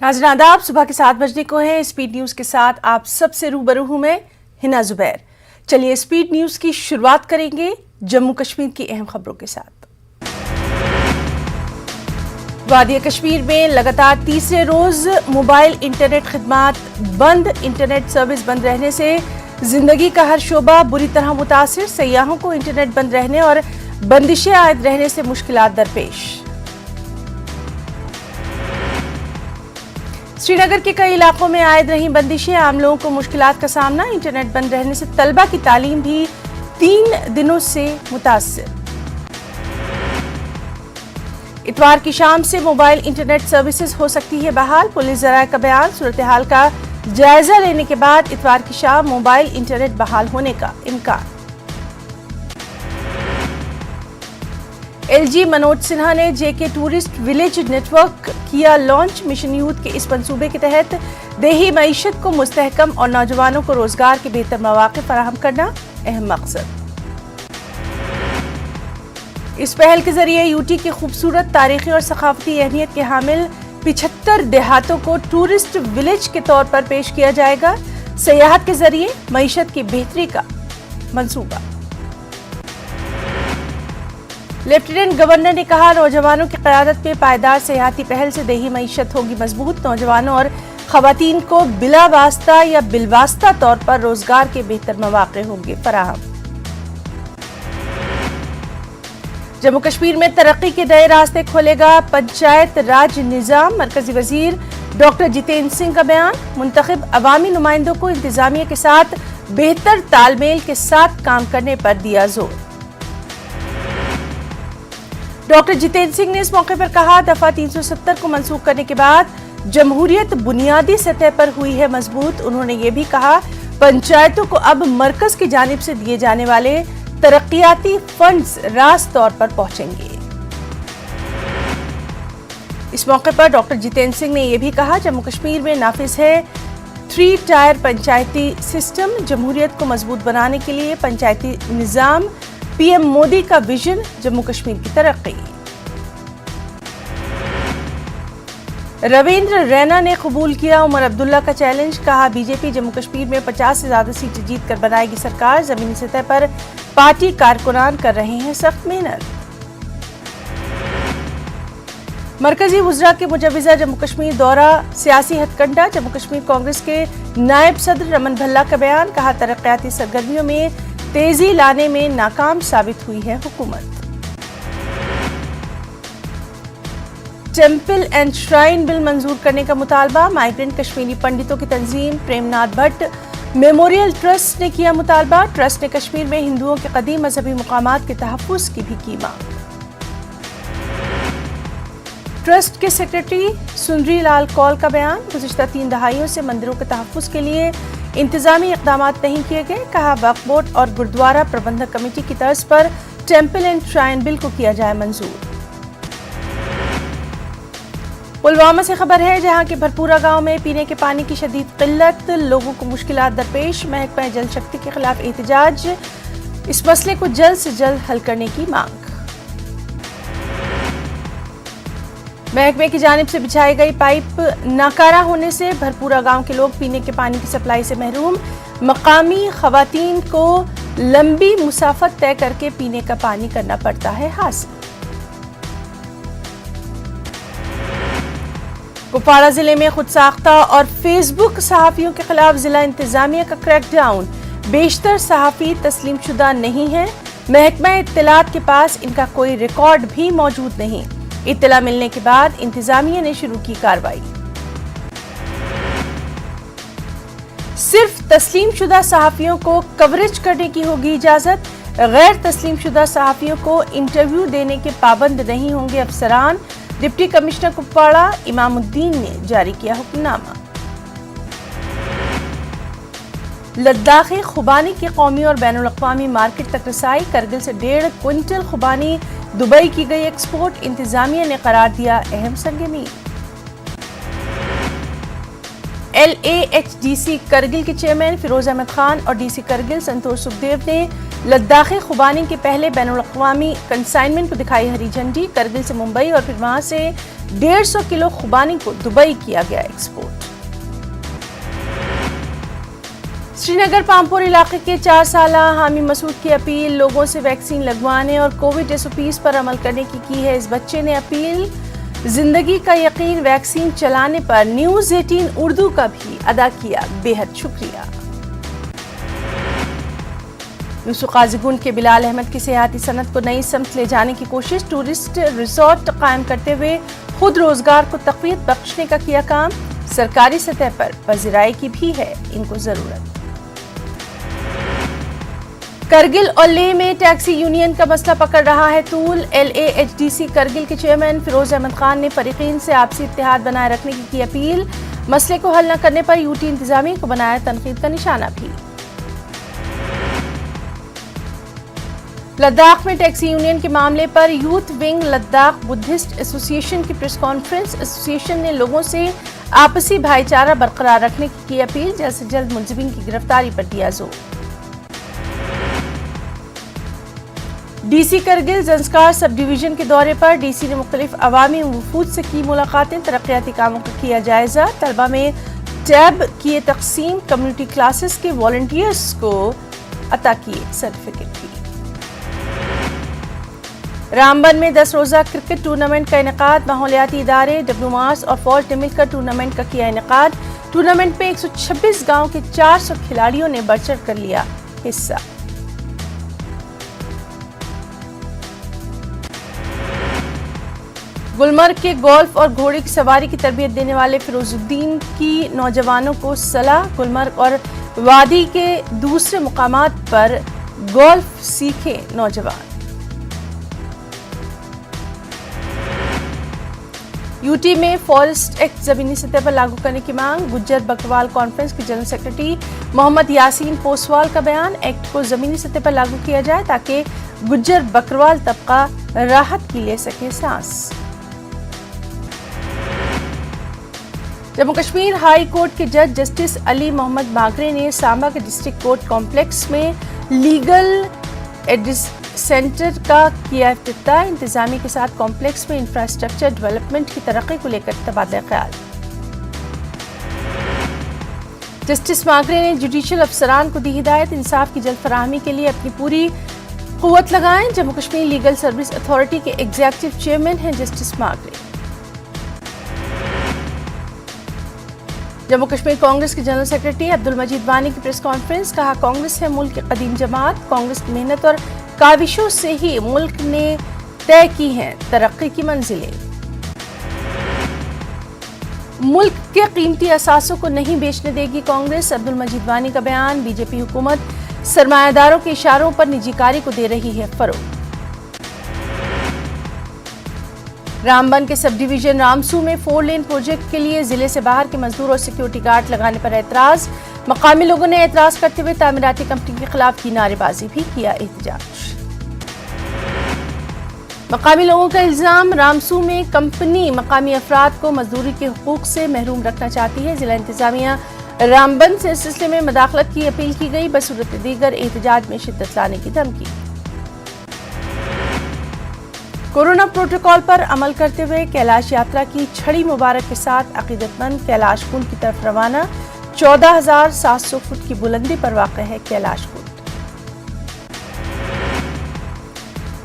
नाज़रीन आदाब, सुबह के 7 बजने को है। स्पीड न्यूज़ के साथ आप सबसे रूबरू हूं मैं हिना जुबैर। चलिए स्पीड न्यूज़ की शुरुआत करेंगे जम्मू कश्मीर की अहम खबरों के साथ। वादी कश्मीर में लगातार तीसरे रोज मोबाइल इंटरनेट खिदमात बंद। इंटरनेट सर्विस बंद रहने से जिंदगी का हर शोबा बुरी तरह मुतासिर। सयाहों को इंटरनेट बंद रहने और बंदिशें आयद रहने से मुश्किलात दरपेश। श्रीनगर के कई इलाकों में आयद रही बंदिशें, आम लोगों को मुश्किलात का सामना। इंटरनेट बंद रहने से तलबा की तालीम भी 3 दिनों से मुतासिर। इतवार की शाम से मोबाइल इंटरनेट सर्विसेज हो सकती है बहाल। पुलिस जराये का बयान, सूरत हाल का जायजा लेने के बाद इतवार की शाम मोबाइल इंटरनेट बहाल होने का इम्कान। एलजी मनोज सिन्हा ने जेके टूरिस्ट विलेज नेटवर्क किया लॉन्च। मिशन यूथ के इस मंसूबे के तहत देही मईशत को मुस्तहकम और नौजवानों को रोजगार के बेहतर मौके फराहम करना अहम मकसद। इस पहल के जरिए यूटी की खूबसूरत तारीखी और सकाफती अहमियत के हामिल 75 देहातों को टूरिस्ट विलेज के तौर पर पेश किया जाएगा। सयाहत के जरिए मईशत की बेहतरी का मंसूबा। लेफ्टिनेंट गवर्नर ने कहा, नौजवानों की क़यादत में पायदार सयाहती पहल से देही मईशत होगी मजबूत। नौजवानों और खवातीन को बिला वास्ता या बिलवास्ता तौर पर रोजगार के बेहतर मौके होंगे फराहम। जम्मू कश्मीर में तरक्की के नए रास्ते खोलेगा पंचायत राज निजाम। मरकजी वजीर डॉक्टर जितेंद्र सिंह का बयान, मुंतखब अवामी नुमाइंदों को इंतजामिया के साथ बेहतर तालमेल के साथ काम करने पर दिया जोर। डॉक्टर जितेंद्र सिंह ने इस मौके पर कहा, दफा 370 को मंसूख करने के बाद जमहूरियत बुनियादी सतह पर हुई है मजबूत। उन्होंने ये भी कहा, पंचायतों को अब मरकज की जानिब से दिए जाने वाले तरक्याती फंड्स रास्त तौर पर पहुंचेंगे। इस मौके पर डॉक्टर जितेंद्र सिंह ने यह भी कहा, जम्मू कश्मीर में नाफिज है 3 टायर पंचायती सिस्टम। जमहूरियत को मजबूत बनाने के लिए पंचायती निजाम पीएम मोदी का विजन, जम्मू कश्मीर की तरक्की। रविंद्र रैना ने कबूल किया उमर अब्दुल्ला का चैलेंज। कहा, बीजेपी जम्मू कश्मीर में 50 से ज्यादा सीटें जीत कर बनाएगी सरकार। जमीनी सतह पर पार्टी कारकुनान कर रहे हैं सख्त मेहनत। मरकजी वुज़रा के मुजव्विज़ा जम्मू कश्मीर दौरा सियासी हथकंडा। जम्मू कश्मीर कांग्रेस के नायब सदर रमन भल्ला का बयान, कहा, तरक्याती सरगर्मियों में तेजी लाने में नाकाम साबित हुई है हुकूमत। टेंपल एंड श्राइन बिल मंजूर करने का मुतालबा। माइग्रेंट कश्मीरी पंडितों की तंजीम प्रेमनाथ भट्ट मेमोरियल ट्रस्ट ने किया मुतालबा। ट्रस्ट ने कश्मीर में हिंदुओं के कदीम मजहबी मुकामात के तहफ़्फ़ुज़ की भी की मांग। ट्रस्ट के सेक्रेटरी सुंदरी लाल कौल का बयान, गुज़िश्ता 3 दहाइयों से मंदिरों के तहफ़्फ़ुज़ के लिए इंतजामी इक़दामात नहीं किए गए। कहा, वक्फ बोर्ड और गुरुद्वारा प्रबंधक कमेटी की तर्ज पर टेंपल एंड श्राइन बिल को किया जाए मंजूर। पुलवामा से खबर है, जहां के भरपूरा गांव में पीने के पानी की शदीद किल्लत, लोगों को मुश्किलात दरपेश। महकमा जल शक्ति के खिलाफ एहतजाज, इस मसले को जल्द से जल्द हल करने की मांग। महकमे की जानिब से बिछाई गई पाइप नाकारा होने से भरपूरा गांव के लोग पीने के पानी की सप्लाई से महरूम। मकामी खवातीन को लंबी मुसाफत तय करके पीने का पानी करना पड़ता है हासिल। कुपवाड़ा जिले में खुद साख्ता और फेसबुक सहाफियों के खिलाफ जिला इंतजामिया का क्रैकडाउन। बेशतर सहाफी तस्लीम शुदा नहीं है। महकमा इत्तलात के पास इनका कोई रिकॉर्ड भी मौजूद नहीं। इत्तला मिलने के बाद इंतजामिया ने शुरू की कार्रवाई। सिर्फ तस्लीम शुदा सहाफियों को कवरेज करने की होगी इजाजत। गैर तस्लीम शुदा सहाफियों को इंटरव्यू देने के पाबंद नहीं होंगे अफसरान। डिप्टी कमिश्नर कुपवाड़ा इमामुद्दीन ने जारी किया हुक्मनामा। लद्दाखी खुबानी की कौमी और बैनुल अक़वामी मार्केट तक रसाई। करगिल से 1.5 क्विंटल खुबानी दुबई की गई एक्सपोर्ट। इंतजामिया ने करार दिया अहम संग मील। LAHDC کرگل کے چیئرمین فیروز احمد خان اور DC کرگل سنتوش سکھدیو نے لداخی خوبانی کے پہلے بین الاقوامی کنسائنمنٹ کو دکھائی ہری جھنڈی. کرگل سے ممبئی اور پھر وہاں سے 150 کلو خوبانی کو دبئی کیا گیا ایکسپورٹ. سری نگر پامپور علاقے کے 4 سالہ حامی مسعود کی اپیل. لوگوں سے ویکسین لگوانے اور کووڈ SOPs پر عمل کرنے کی ہے. اس بچے نے اپیل زندگی کا یقین ویکسین چلانے پر نیوز 18 اردو کا بھی ادا کیا بے حد شکریہ. یوسف قاضی گنڈ کے بلال احمد کی سیاحتی صنعت کو نئی سمت لے جانے کی کوشش. ٹورسٹ ریزورٹ قائم کرتے ہوئے خود روزگار کو تقویت بخشنے کا کیا کام. سرکاری سطح پر پذیرائی کی بھی ہے ان کو ضرورت. کرگل اور لیہ میں ٹیکسی یونین کا مسئلہ پکڑ رہا ہے طول. LAHDC کرگل کے چیئرمین فیروز احمد خان نے فریقین سے آپسی اتحاد بنائے رکھنے کی اپیل. مسئلے کو حل نہ کرنے پر UT انتظامیہ کو بنایا تنقید کا نشانہ بھی. لداخ میں ٹیکسی یونین کے معاملے پر یوتھ ونگ لداخ بدھسٹ ایسوسی ایشن کی پریس کانفرنس. ایسوسی ایشن نے لوگوں سے آپسی بھائی چارہ برقرار رکھنے کی اپیل. جلد سے جلد ملزمین کی گرفتاری پر دیا زور. DC کرگل زنسکار سب ڈویژن کے دورے پر. DC نے مختلف عوامی وفود سے کی ملاقاتیں. ترقیاتی کاموں کا کیا جائزہ. طلبہ میں ٹیب کیے تقسیم. کمیونٹی کلاسز کے والنٹیئرز کو عطا کیے سرٹیفکیٹ بھی. رامبن میں 10 روزہ کرکٹ ٹورنامنٹ کا انعقاد. ماحولیاتی ادارے ڈبلو مارس اور فوج نے مل کر ٹورنامنٹ کا کیا انعقاد. ٹورنامنٹ میں 126 گاؤں کے 400 کھلاڑیوں نے بڑھ چڑھ کر لیا حصہ. گلمرگ کے گولف اور گھوڑے کی سواری کی تربیت دینے والے فیروز الدین کی نوجوانوں کو صلاح. گلمرگ اور وادی کے دوسرے مقامات پر گولف سیکھے نوجوان. UT میں فارسٹ ایکٹ زمینی سطح پر لاگو کرنے کی مانگ. گجر بکروال کانفرنس کے جنرل سیکرٹری محمد یاسین پوسوال کا بیان. ایکٹ کو زمینی سطح پر لاگو کیا جائے تاکہ گجر بکروال طبقہ راحت کی لے سکے سانس. جموں کشمیر ہائی کورٹ کے جج جسٹس علی محمد ماگرے نے سانبا کے ڈسٹرکٹ کورٹ کمپلیکس میں لیگل ایڈ سینٹر کا کیا افتتاح. انتظامیہ کے ساتھ کمپلیکس میں انفراسٹرکچر ڈیولپمنٹ کی ترقی کو لے کر تبادلہ خیال. جسٹس ماگرے نے جوڈیشل افسران کو دی ہدایت. انصاف کی جلد فراہمی کے لیے اپنی پوری قوت لگائیں. Jammu Kashmir legal service authority کے ایگزیکٹو چیئرمین ہیں جسٹس ماگرے. جموں کشمیر کانگریس کے جنرل سیکرٹری عبدالمجید وانی کی پریس کانفرنس. کہا کانگریس ہے ملک کی قدیم جماعت. کانگریس کی محنت اور کاوشوں سے ہی ملک نے طے کی ہیں ترقی کی منزلیں. ملک کے قیمتی اثاثوں کو نہیں بیچنے دے گی کانگریس. عبدالمجید وانی کا بیان. BJP حکومت سرمایہ داروں کے اشاروں پر نجی کاری کو دے رہی ہے فروغ. رامبن کے سب ڈویژن رامسو میں 4 لین پروجیکٹ کے لیے ضلع سے باہر کے مزدور اور سیکیورٹی گارڈ لگانے پر اعتراض. مقامی لوگوں نے اعتراض کرتے ہوئے تعمیراتی کمپنی کے خلاف کی نعرے بازی بھی کیا احتجاج. مقامی لوگوں کا الزام رامسو میں کمپنی مقامی افراد کو مزدوری کے حقوق سے محروم رکھنا چاہتی ہے. ضلع انتظامیہ رامبن سے اس سلسلے میں مداخلت کی اپیل کی گئی. بصورت دیگر احتجاج میں شدت لانے کی دھمکی. کورونا پروٹوکول پر عمل کرتے ہوئے کیلاش یاترا کی چھڑی مبارک کے ساتھ عقیدت مند کیلاش کنڈ کی طرف روانہ. 14,700 فٹ کی بلندی پر واقع ہے کیلاش کنڈ.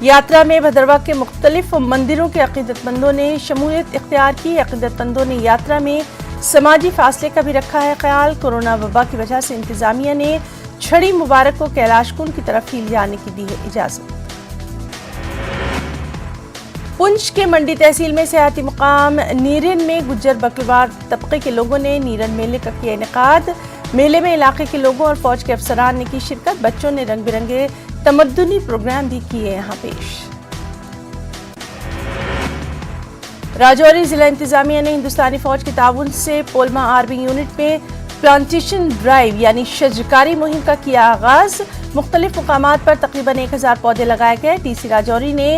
یاترا میں بھدرواہ کے مختلف مندروں کے عقیدت مندوں نے شمولیت اختیار کی. عقیدت مندوں نے یاترا میں سماجی فاصلے کا بھی رکھا ہے خیال. کورونا وبا کی وجہ سے انتظامیہ نے چھڑی مبارک کو کیلاش کنڈ کی طرف ہی جانے کی دی ہے اجازت. پنچ کے منڈی تحصیل میں سیاحتی مقام نیرن میں گجر بکروال طبقے کے لوگوں نے نیرن میلے کا کیا انعقاد. میلے میں علاقے کے لوگوں اور فوج کے افسران نے کی شرکت. بچوں نے رنگ برنگے تمدنی پروگرام بھی کیے یہاں پیش. راجوری ضلع انتظامیہ نے ہندوستانی فوج کے تعاون سے پولما آرمی یونٹ میں پلانٹیشن ڈرائیو یعنی شجرکاری مہم کا کیا آغاز. مختلف مقامات پر تقریباً 1000 پودے لگائے گئے. DC راجوری نے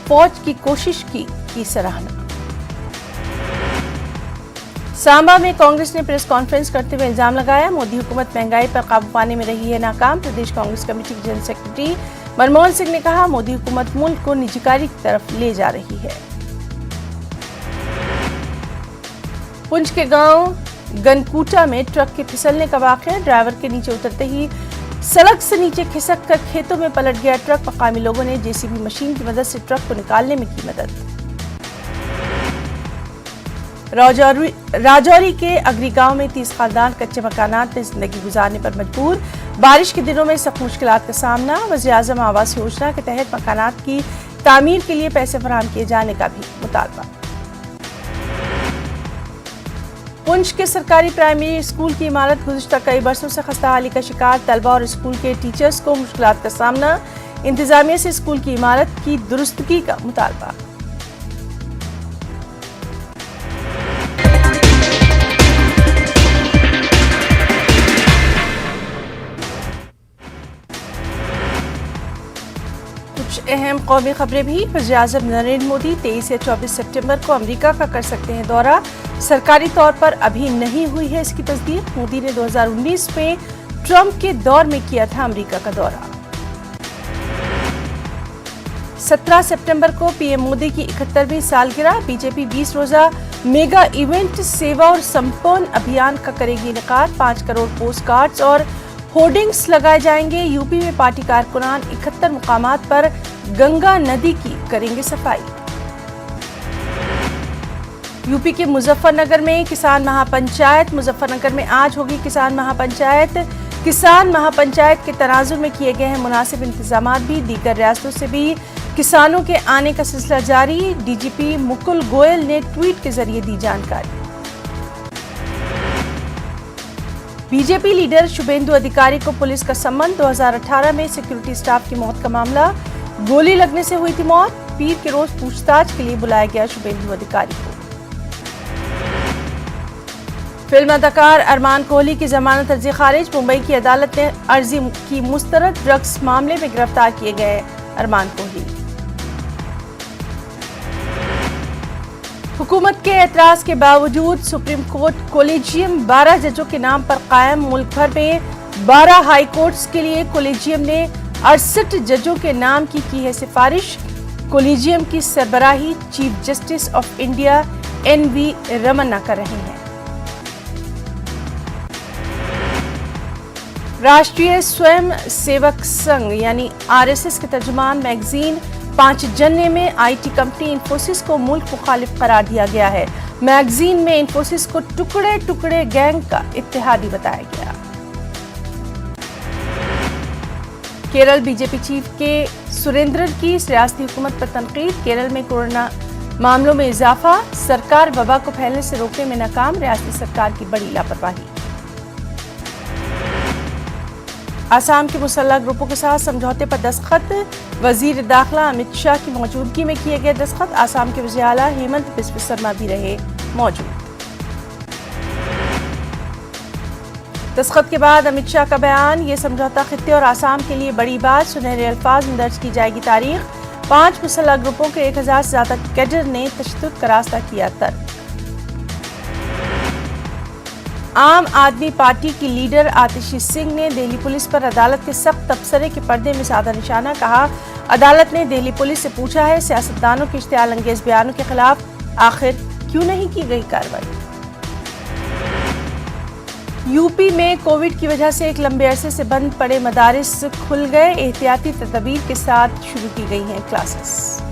فوج کی کوشش کی سراہنا. सांबा में कांग्रेस ने प्रेस कॉन्फ्रेंस करते हुए इल्जाम लगाया, मोदी हुकूमत महंगाई पर काबू पाने में रही है नाकाम। प्रदेश कांग्रेस कमेटी के जनरल सेक्रेटरी मनमोहन सिंह ने कहा, मोदी हुकूमत मुल्क को निजीकारी की तरफ ले जा रही है। पुंछ के गांव गनकूटा में ट्रक के फिसलने का वाकया, ड्राइवर के नीचे उतरते ही सड़क से नीचे खिसक कर खेतों में पलट गया ट्रक। मकामी लोगों ने जेसीबी मशीन की मदद से ट्रक को निकालने में की मदद। राजौरी के अगरी गांव में 30 खानदान कच्चे मकानात में जिंदगी गुजारने पर मजबूर। बारिश के दिनों में सख्त मुश्किलात का सामना। वज़ीर-ए-आज़म आवास योजना के तहत मकानात की तामीर के लिए पैसे फराहम किए जाने का भी मुतालबा। पुंछ के सरकारी प्राइमरी स्कूल की इमारत गुज़िश्ता कई बरसों से खस्ताहाली का शिकार। तलबा और स्कूल के टीचर्स को मुश्किलात का सामना। इंतजामिया से स्कूल की इमारत की दुरुस्तगी का मुतालबा। अहम कौमी खबरें भी। वज़ीर-ए-आज़म नरेंद्र मोदी 23 या 24 सितंबर को अमेरिका का कर सकते हैं दौरा। सरकारी तौर पर अभी नहीं हुई है इसकी तस्दीक। मोदी ने 2019 में ट्रंप के दौर में किया था अमेरिका का दौरा। 17 सितंबर को पीएम मोदी की 71वीं सालगिरह। बीजेपी 20 रोजा मेगा इवेंट सेवा और संपूर्ण अभियान का करेगी इनेकाद। 5 करोड़ पोस्ट कार्ड्स और होर्डिंग्स लगाए जाएंगे। यूपी में पार्टी कारकुनान 71 मुकामात पर गंगा नदी की करेंगे सफाई। यूपी के मुजफ्फरनगर में किसान महापंचायत। मुजफ्फरनगर में आज होगी किसान महापंचायत। किसान महापंचायत के तनाजुर में किए गए हैं मुनासिब इंतजामात भी। दीगर रियासतों से भी किसानों के आने का सिलसिला जारी। डीजीपी मुकुल गोयल ने ट्वीट के जरिए दी जानकारी। बीजेपी लीडर शुभेंदु अधिकारी को पुलिस का सम्मन। 2018 में सिक्योरिटी स्टाफ की मौत का मामला। गोली लगने से हुई थी मौत। पीर के रोज पूछताछ के लिए बुलाया गया शुभेंदु अधिकारी को। फिल्म अदाकार अरमान कोहली की जमानत अर्जी खारिज। मुंबई की अदालत ने अर्जी की मुस्तरद। ड्रग्स मामले में गिरफ्तार किए गए अरमान कोहली। हुकूमत के एतराज के बावजूद सुप्रीम कोर्ट कोलेजियम 12 जजों के नाम पर कायम। मुल्क भर में 12 हाई कोर्ट्स के लिए कोलेजियम ने 68 जजों के नाम की है सिफारिश। कोलेजियम की सरबराही chief justice of India NV Ramana कर रहे हैं। राष्ट्रीय स्वयं सेवक संघ यानी RSS के तर्जुमान मैगजीन 5 जन्ने में IT कंपनी इंफोसिस को मुल्क मुखालिफ करार दिया गया है। मैगजीन में इंफोसिस को टुकड़े टुकड़े गैंग का इत्तेहादी बताया गया। केरल बीजेपी चीफ के सुरेंद्रन की रियासती हुकूमत पर तनकीद। केरल में कोरोना मामलों में इजाफा। सरकार वबा को फैलने से रोकने में नाकाम। रियासती सरकार की बड़ी लापरवाही। आसाम के मुसल्लह ग्रुपों के साथ समझौते पर दस्तखत। वजीर दाखिला अमित शाह की मौजूदगी में किए गए दस्तखत। आसाम के वज़ीर आला हेमंत बिस्व शर्मा भी रहे मौजूद। दस्तखत के बाद अमित शाह का बयान। ये समझौता खित्ते और आसाम के लिए बड़ी बात। सुनहरे अल्फाज में दर्ज की जाएगी तारीख। 5 मुसल्लह ग्रुपों के 1000 से ज्यादा कैडर ने तशद्दुद का रास्ता किया तर्क। आम आदमी पार्टी की लीडर आतिशी सिंह ने दिल्ली पुलिस पर अदालत के सख्त तबसरे के पर्दे में साधा निशाना। कहा, अदालत ने दिल्ली पुलिस से पूछा है सियासतदानों के इश्तियाल अंगेज बयानों के खिलाफ आखिर क्यों नहीं की गई कार्रवाई। यूपी में कोविड की वजह से एक लंबे अरसे से बंद पड़े मदारिस खुल गए। एहतियाती तदबीर के साथ शुरू की गई हैं क्लासेस।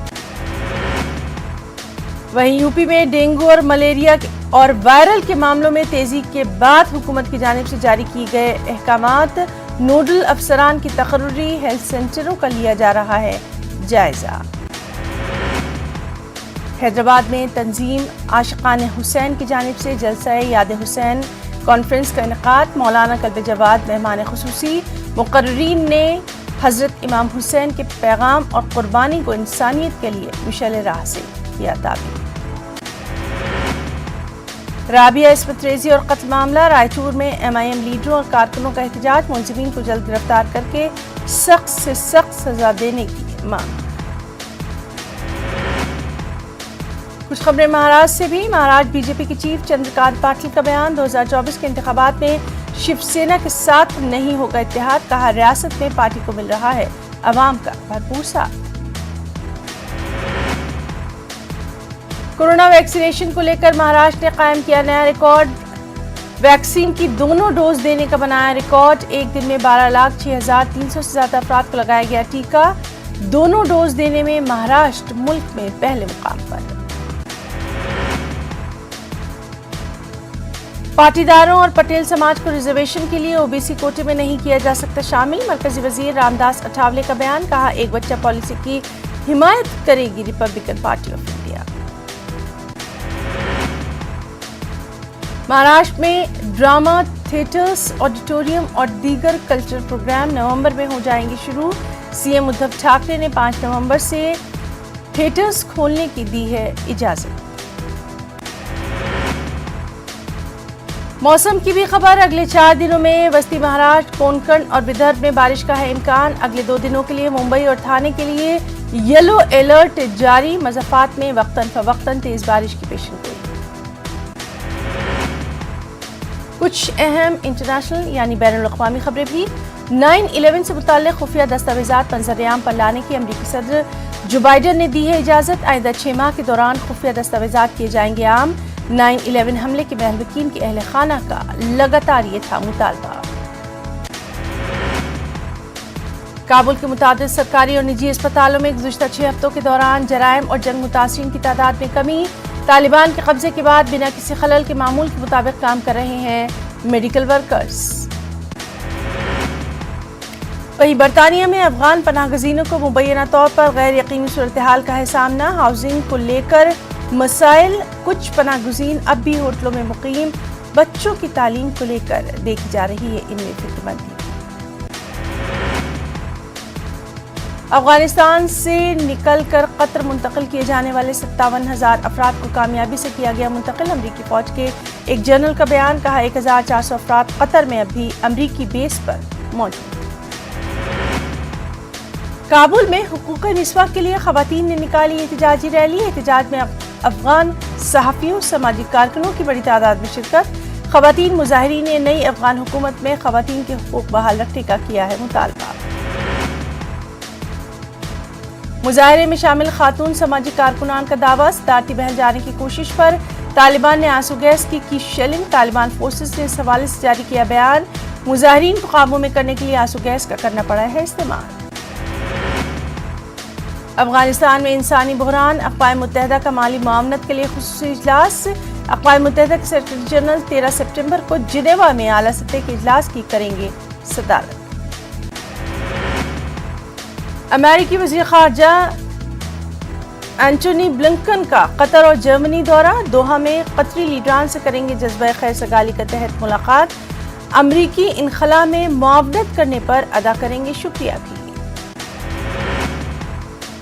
वहीं यूपी में डेंगू और मलेरिया और वायरल के मामलों में तेजी के बाद हुकूमत की जानिब से जारी किए गए अहकामात। नोडल अफसरान की तकर्री। हेल्थ सेंटरों का लिया जा रहा है जायजा। हैदराबाद में तंजीम आशिकान हुसैन की जानिब से जलसा याद हुसैन कॉन्फ्रेंस का इनेकाद। मौलाना कल्बे जवाद मेहमान खुसूसी। मुकर्रीन ने हजरत इमाम हुसैन के पैगाम और कुर्बानी को इंसानियत के लिए मिशल राह से किया ताबीर। राबिया इस्मत रेजी और कत्ल मामला। रायचूर में MIM लीडरों और कारकुनों का एहतजाज। मुलजिमीन को जल्द गिरफ्तार करके सख्त से सख्त सजा देने की मांग। कुछ खबरें महाराष्ट्र से भी। महाराष्ट्र बीजेपी के चीफ चंद्रकांत पाटिल का बयान, 2024 के इंतखाबात में शिवसेना के साथ नहीं होगा इत्तेहाद, कहा रियासत में पार्टी को मिल रहा है अवाम का भरपूर साथ। कोरोना वैक्सीनेशन को लेकर महाराष्ट्र ने कायम किया नया रिकॉर्ड, वैक्सीन की दोनों डोज देने का बनाया रिकॉर्ड। एक दिन में 12,06,300 से ज्यादा अफराद को लगाया गया टीका। दोनों डोज देने में महाराष्ट्र मुल्क में पहले मुकाम पर। पाटीदारों और पटेल समाज को रिजर्वेशन के लिए ओबीसी कोटे में नहीं किया जा सकता शामिल, मरकजी वजीर रामदास अठावले का बयान, कहा एक बच्चा पॉलिसी की हिमायत करेगी Republican party of India. Maharashtra में ड्रामा, थिएटर्स, ऑडिटोरियम और दीगर कल्चरल प्रोग्राम नवंबर में हो जाएंगे शुरू। सीएम उद्धव ठाकरे ने 5 नवंबर से थिएटर्स खोलने की दी है इजाजत। मौसम की भी खबर, अगले 4 दिनों में वस्ती महाराष्ट्र, कोंकण और विदर्भ में बारिश का है इम्कान। अगले 2 दिनों के लिए मुंबई और ठाणे के लिए येलो अलर्ट जारी। मज़ाफ़ात में वक्तन फवक्तन तेज बारिश की पेशेनगोई। कुछ अहम इंटरनेशनल यानी बैनुल अक़वामी खबरें भी। 9/11 से मुताल्लिक़ खुफिया दस्तावेज़ात मंज़र-ए-आम पर लाने की अमरीकी सदर जो बाइडन ने दी है इजाज़त। आइंदा 6 माह के दौरान खुफिया दस्तावेज़ात किए जाएंगे आम। 9/11 हमले के महलवकीन के अहले खाना का लगातार ये था मुतालबा। काबुल के मुतादिद सरकारी और निजी अस्पतालों में गुज़िश्ता 6 हफ्तों के दौरान जराइम और जंग मुतासिरीन की तादाद में कमी। तालिबान के कब्जे के बाद बिना किसी खलल के मामूल के मुताबिक काम कर रहे हैं मेडिकल वर्कर्स। वहीं बरतानिया में अफगान पनाहगज़ीनों को मुबैना तौर पर गैर यकीनी सूरत हाल का है सामना। हाउसिंग को लेकर मसाइल, कुछ पनाहगज़ीन अब भी होटलों में मुकीम। बच्चों की तालीम को लेकर देखी जा रही है इनमें फिक्रमंदी। अफगानिस्तान से निकलकर कतर मुंतकिल किए जाने वाले 57,000 अफराद को कामयाबी से किया गया मुंतकिल। अमरीकी फौज के एक जनरल का बयान, कहा 1,400 अफराद कतर में अभी अमरीकी बेस पर मौजूद। काबुल में हुकूक निस्वा के लिए खवातीन ने निकाली एहतजाजी रैली। एहतजाज में अफगान सहाफ़ियों, सामाजिक कारकुनों की बड़ी तादाद में शिरकत। खवातीन मुजाहिरीन ने नई अफगान हुकूमत में खवातीन के हुकूक बहाल रखने का किया है मुतालबा। मुजाहरे में शामिल खातून समाजी कारकुनान का दावा, सदारती बहल जाने की कोशिश पर तालिबान ने आंसू गैस की शेलिंग। तालिबान फोर्सेस ने इस हवाले से जारी किया बयान, मुजाहिरीन को काबू में करने के लिए आंसू गैस का करना पड़ा है इस्तेमाल। अफगानिस्तान में इंसानी बहरान, अक़वाम मुत्तहिदा का माली मुआवनत के लिए खुसूसी इजलास। अक़वाम मुत्तहिदा के सेक्रेटरी जनरल 13 सितंबर को जिनेवा में आला सतह के इजलास की करेंगे सदारत। अमेरिकी वज़ीर ख़ारजा एंटोनी ब्लिंकन का कतर और जर्मनी दौरा। दोहा में कतरी लीडरान से करेंगे जज्बा खैर सगाली के तहत मुलाकात। अमरीकी इनखला में मुआवनत करने पर अदा करेंगे शुक्रिया भी।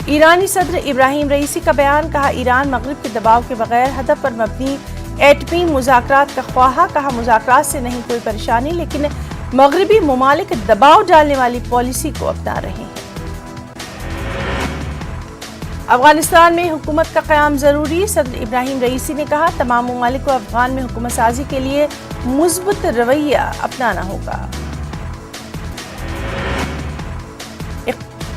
ईरानी सदर इब्राहिम रईसी का बयान, कहा ईरान मगरिब के दबाव के बगैर हदफ पर मबनी एटमी मुज़ाकरात का ख्वाहा। कहा मुज़ाकरात से नहीं कोई परेशानी, लेकिन मगरिबी ममालिक दबाव डालने वाली पॉलिसी को अपना रहे हैं। अफगानिस्तान में हुकूमत का क़याम ज़रूरी। सदर इब्राहिम रईसी ने कहा तमाम ममालिक को अफगान में हुकूमत साजी के लिए मुस्बत रवैया अपनाना होगा।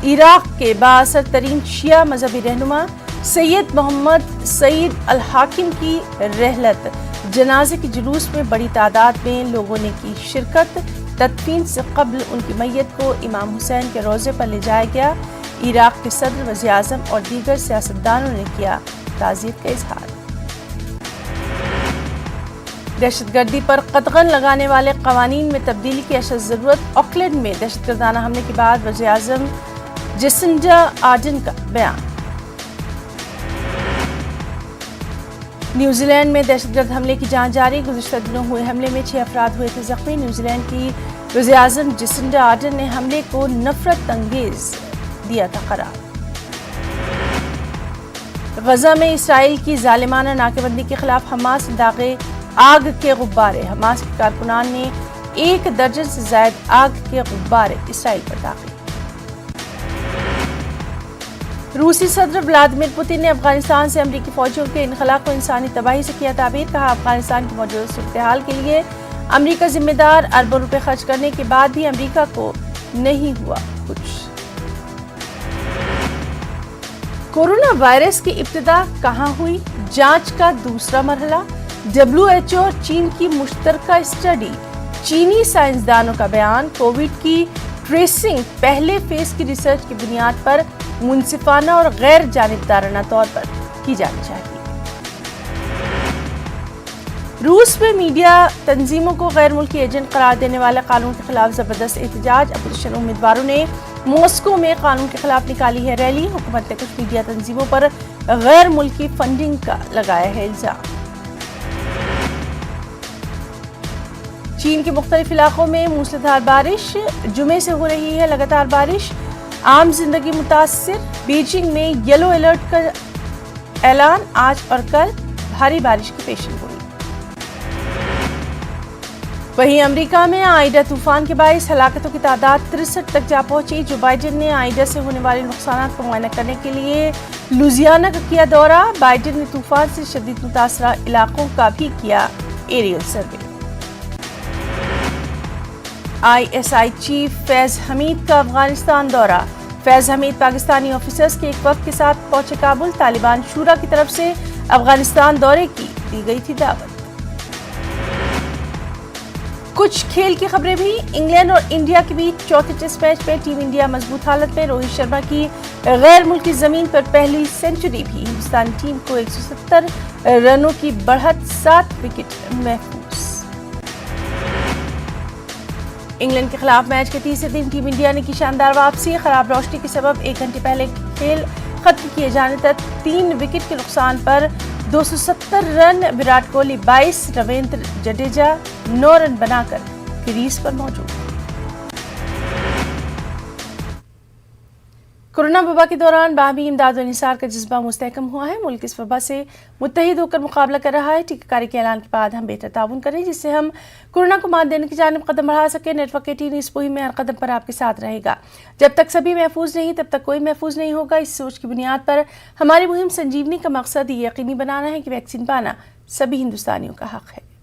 इराक़ के बाअसर तरीन शिया मजहबी रहनुमा सैयद मोहम्मद सईद अल हाकिम की रहलत। जनाजे के जुलूस में बड़ी तादाद में लोगों ने की शिरकत। तदफीन से कब्ल उनकी मैयत को इमाम हुसैन के रोज़े पर ले जाया गया। इराक़ के सदर, वज़ीर आज़म और दीगर सियासतदानों ने किया ताज़ियत का इजहार। दहशतगर्दी पर कतगन लगाने वाले क़वानीन में तब्दीली की अशद ज़रूरत। ऑकलैंड में दहशतगर्दाना हमले के बाद वज़ीर आज़म जेसिंडा आर्डन का बयान। न्यूजीलैंड में दहशतगर्द हमले की जांच जारी। गुज़िश्ता दिनों हुए हमले में 6 अफराद हुए थे जख्मी। न्यूजीलैंड की वज़ीर आज़म जेसिंडा आर्डन ने हमले को नफरत अंगेज दिया था करार। गजा में इसराइल की जालिमाना नाकेबंदी के खिलाफ हमास ने दागे आग के गुब्बारे। हमास के कारकुनान ने 1 दर्जन से ज्यादा आग के गुब्बारे इसराइल पर दागे। روسی صدر ولادیمیر پوتن نے افغانستان سے امریکی فوجیوں کے انخلا کو انسانی تباہی سے کیا تعبیر. کہا افغانستان کی موجودہ صورتحال کے لیے امریکہ ذمہ دار. اربوں روپے خرچ کرنے کے بعد بھی امریکہ کو نہیں ہوا کچھ. کورونا وائرس کی ابتدا کہاں ہوئی؟ جانچ کا دوسرا مرحلہ. WHO اور چین کی مشترکہ اسٹڈی. چینی سائنسدانوں کا بیان. کووڈ کی ٹریسنگ پہلے فیز کی ریسرچ کی بنیاد پر منصفانہ اور غیر جانبدارانہ طور پر کی جانی چاہیے. روس میں میڈیا تنظیموں کو غیر ملکی ایجنٹ قرار دینے والے قانون کے خلاف زبردست احتجاج. اپوزیشن امیدواروں نے ماسکو میں قانون کے خلاف نکالی ہے ریلی. حکومت نے کچھ میڈیا تنظیموں پر غیر ملکی فنڈنگ کا لگایا ہے الزام. چین کے مختلف علاقوں میں موسلادھار بارش. جمعے سے ہو رہی ہے لگاتار بارش. عام زندگی متاثر. بیجنگ میں یلو الرٹ کا اعلان. آج اور کل بھاری بارش کی پیشن گوئی. وہیں امریکہ میں آئیڈا طوفان کے باعث ہلاکتوں کی تعداد 63 تک جا پہنچی. جو بائیڈن نے آئیڈا سے ہونے والے نقصانات کو معائنہ کرنے کے لیے لوزیانہ کا کیا دورہ. بائیڈن نے طوفان سے شدید متاثرہ علاقوں کا بھی کیا ایریل سروے. ISI چیف فیض حمید کا افغانستان دورہ. فیض حمید پاکستانی آفیسرز کے ایک وفد کے ساتھ پہنچے کابل. طالبان شورا کی طرف سے افغانستان دورے کی دی گئی تھی دعوت. کچھ کھیل کی خبریں بھی. انگلینڈ اور انڈیا کے بیچ چوتھے ٹیسٹ میچ میں ٹیم انڈیا مضبوط حالت میں. روہت شرما کی غیر ملکی زمین پر پہلی سنچری بھی. ہندوستانی ٹیم کو 170 رنوں کی بڑھت. 7 وکٹ محفوظ. انگلینڈ کے خلاف میچ کے تیسرے دن ٹیم انڈیا نے کی شاندار واپسی. خراب روشنی کے سبب 1 گھنٹے پہلے کھیل ختم کیے جانے تک 3 وکٹ کے نقصان پر 270 رن. وراٹ کوہلی 22. رویندر جڈیجا 9 رن بنا کر کریز پر موجود. کورونا وبا کے دوران باہمی امداد و انحصار کا جذبہ مستحکم ہوا ہے. ملک اس وبا سے متحد ہو کر مقابلہ کر رہا ہے. ٹیکہ کاری کے اعلان کے بعد ہم بہتر تعاون کریں جس سے ہم کورونا کو مات دینے کی جانب قدم بڑھا سکیں. نیٹ ورک 18 اس مہم میں ہر قدم پر آپ کے ساتھ رہے گا. جب تک سبھی محفوظ نہیں تب تک کوئی محفوظ نہیں ہوگا. اس سوچ کی بنیاد پر ہماری مہم سنجیونی کا مقصد یہ یقینی بنانا ہے کہ ویکسین پانا سبھی ہندوستانیوں کا حق ہے.